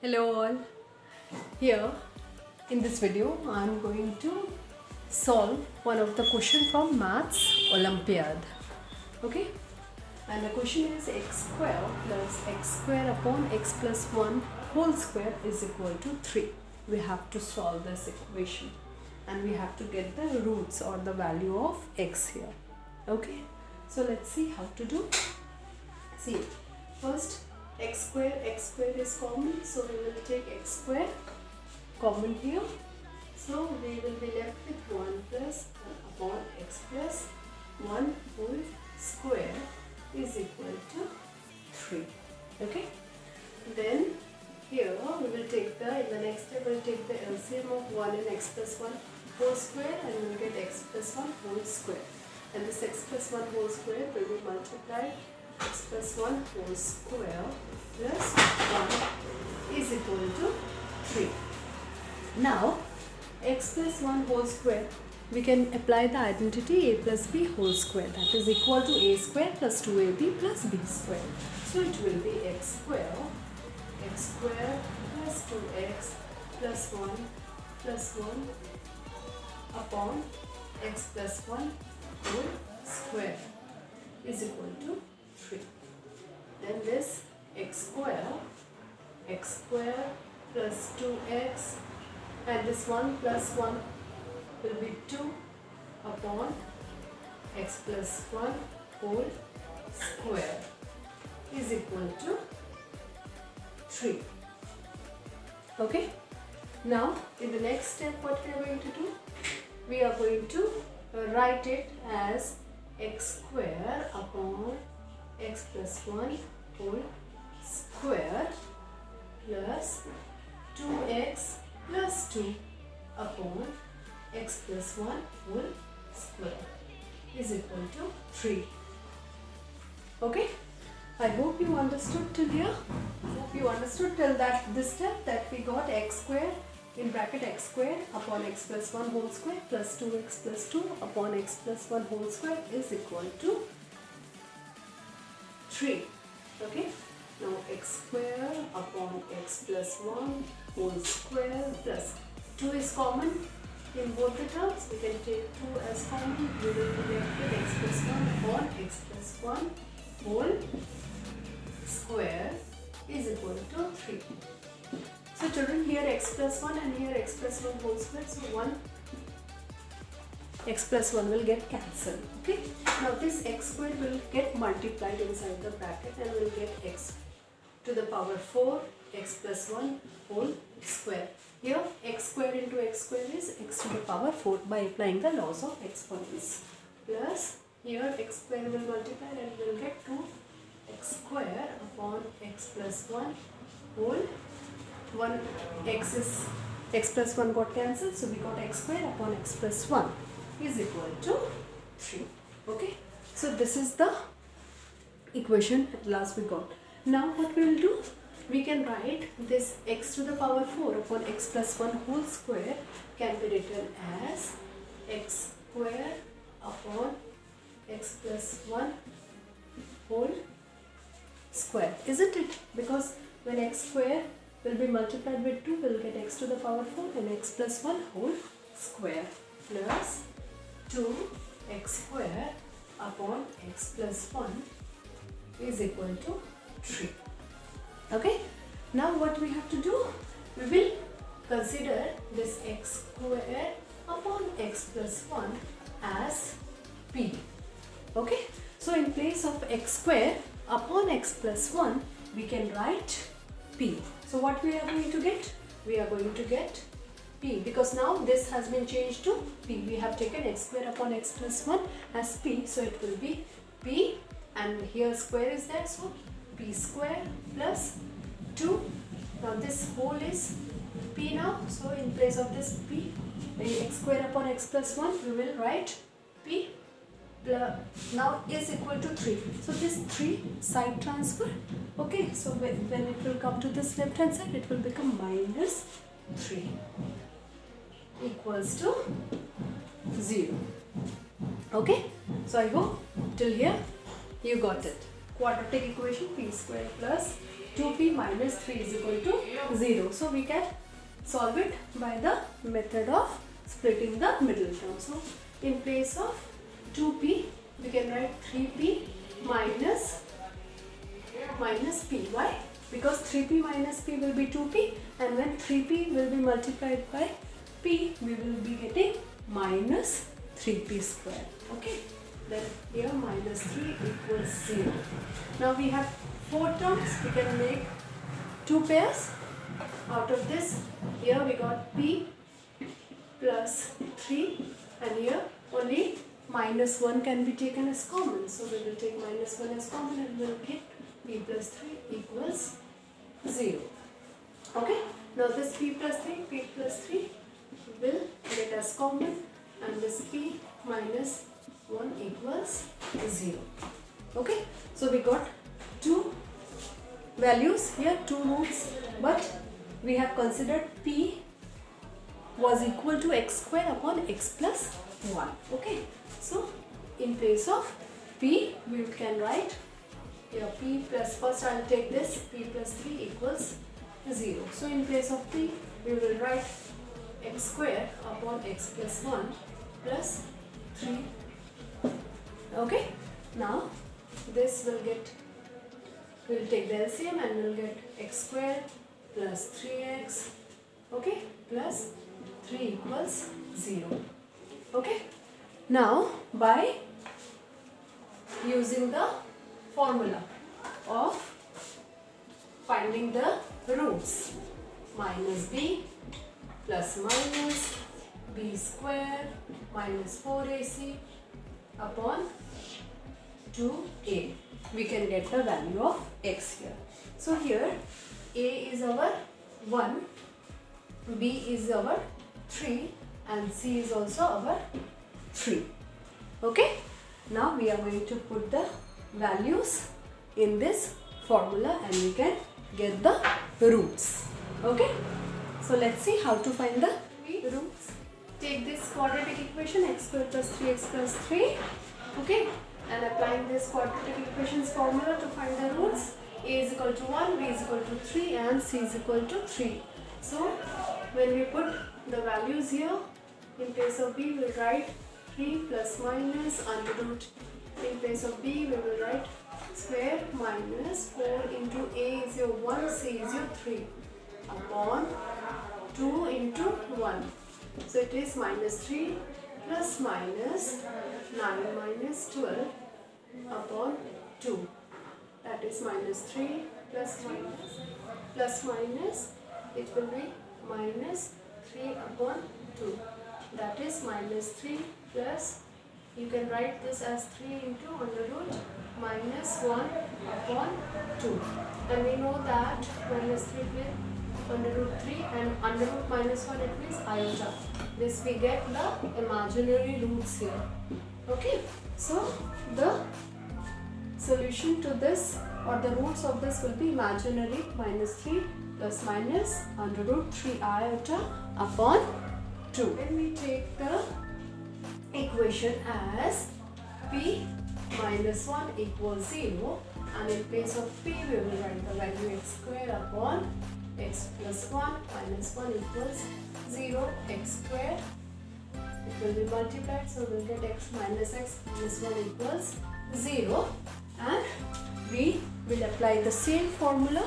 Hello all. Here in this video I am going to solve one of the question from Maths Olympiad. Okay, and the question is x square plus x square upon x plus 1 whole square is equal to 3. We have to solve this equation and we have to get the roots or the value of x here. Okay, so let's see how to do. See, first x square is common, so we will take x square common here, so we will be left with 1 plus 1 upon x plus 1 whole square is equal to 3. Okay, then here we will take in the next step we will take the LCM of 1 and x plus 1 whole square and we will get x plus 1 whole square, and this x plus 1 whole square will be multiplied x plus 1 whole square plus 1 is equal to 3. Now x plus 1 whole square, we can apply the identity a plus b whole square, that is equal to a square plus 2ab plus b square. So it will be x square plus 2x plus 1 plus 1 upon x plus 1 whole square is equal to 3. Then this x square plus 2x and this 1 plus 1 will be 2 upon x plus 1 whole square is equal to 3. Okay, now in the next step what we are going to do, we are going to write it as x square upon x plus 1 whole square plus 2x plus 2 upon x plus 1 whole square is equal to 3. Okay, I hope you understood till here. Hope you understood till this step, that we got x square in bracket x square upon x plus 1 whole square plus 2x plus 2 upon x plus 1 whole square is equal to 3. Okay, now x square upon x plus 1 whole square plus 2 is common in both the terms. We can take 2 as common. We will be left with x plus 1 upon x plus 1 whole square is equal to 3. So children, here x plus 1 and here x plus 1 whole square, so 1 x plus 1 will get cancelled. Okay, now this x square will get multiplied inside the bracket and will get x to the power 4 x plus 1 whole square. Here x square into x square is x to the power 4 by applying the laws of exponents, plus here x square will multiply and we will get 2 x square upon x plus 1 whole 1 x plus 1 got cancelled, so we got x square upon x plus 1 is equal to 3. Okay, so this is the equation at last we got. Now what we will do, we can write this x to the power 4 upon x plus 1 whole square can be written as x square upon x plus 1 whole square, isn't it? Because when x square will be multiplied with 2, we will get x to the power 4 and x plus 1 whole square plus 2 x square upon x plus 1 is equal to 3. Okay, now what we have to do, we will consider this x square upon x plus 1 as p. Okay, so in place of x square upon x plus 1 we can write p. So what we are going to get, we are going to get p, because now this has been changed to p. We have taken x square upon x plus 1 as p, so it will be p, and here square is there, so p square plus 2. Now this whole is p now, so in place of this p, x square upon x plus 1 we will write p now is equal to 3. So this 3 side transfer. Okay, so when it will come to this left hand side, it will become minus 3 equals to 0. Okay, so I hope till here you got it. Quadratic equation p square plus 2p minus 3 is equal to 0. So we can solve it by the method of splitting the middle term. So in place of 2p, we can write 3p minus p. Why? Because 3p minus p will be 2p, and when 3p will be multiplied by p, we will be getting minus 3p square. Okay, then here minus 3 equals 0. Now we have 4 terms, we can make 2 pairs. Out of this, here we got p plus 3, and here only minus 1 can be taken as common. So we will take minus 1 as common and we will get p plus 3 equals 0. Okay, now this p plus 3 will get as common, and this p minus 1 equals 0. Okay, so we got 2 values here, 2 roots, but we have considered p was equal to x square upon x plus 1. Okay, so in place of p, we can write here p plus, first I will take this, p plus 3 equals 0. So in place of p, we will write x square upon x plus 1 plus 3. Okay, now this will get, we will take the LCM and we will get x square plus 3x, okay, plus 3 equals 0. Okay, now by using the formula of finding the roots, minus b plus minus b square minus 4ac upon 2a, we can get the value of x here. So here a is our 1, b is our 3, and c is also our 3. Okay, now we are going to put the values in this formula and we can get the roots. Okay, so let's see how to find the roots. Take this quadratic equation, x square plus 3x plus 3, okay, and applying this quadratic equations formula to find the roots. A is equal to 1, b is equal to 3, and c is equal to 3. So when we put the values here, in place of b we will write 3 plus minus under root. In place of b we will write square minus 4 into a is your 1, c is your 3 upon 2 into 1. So it is minus 3 plus minus 9 minus 12 upon 2. That is minus 3 plus 3 plus minus, it will be minus 3 upon 2. That is minus 3 plus, you can write this as 3 into under root minus 1 upon 2. And we know that minus 3 will under root 3 and under root minus 1 it means iota. This we get the imaginary roots here. Okay, so the solution to this or the roots of this will be imaginary minus 3 plus minus under root 3 iota upon 2. When we take the equation as p minus 1 equals 0, and in place of p we will write the value x square upon x plus 1 minus 1 equals 0, x square, it will be multiplied, so we will get x minus 1 equals 0, and we will apply the same formula,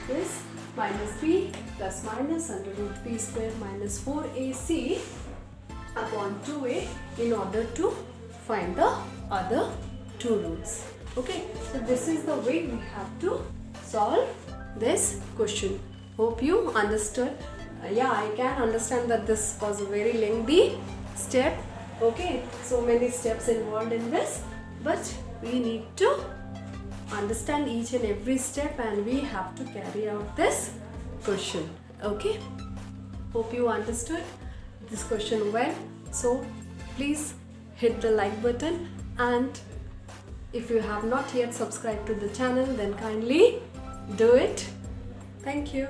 this minus p plus minus under root p square minus 4ac upon 2a in order to find the other 2 roots. Okay, so this is the way we have to solve this question. Hope you understood. Yeah, I can understand that this was a very lengthy step. Okay, so many steps involved in this, but we need to understand each and every step and we have to carry out this question. Okay, hope you understood this question well. So please hit the like button, and if you have not yet subscribed to the channel, then kindly do it. Thank you.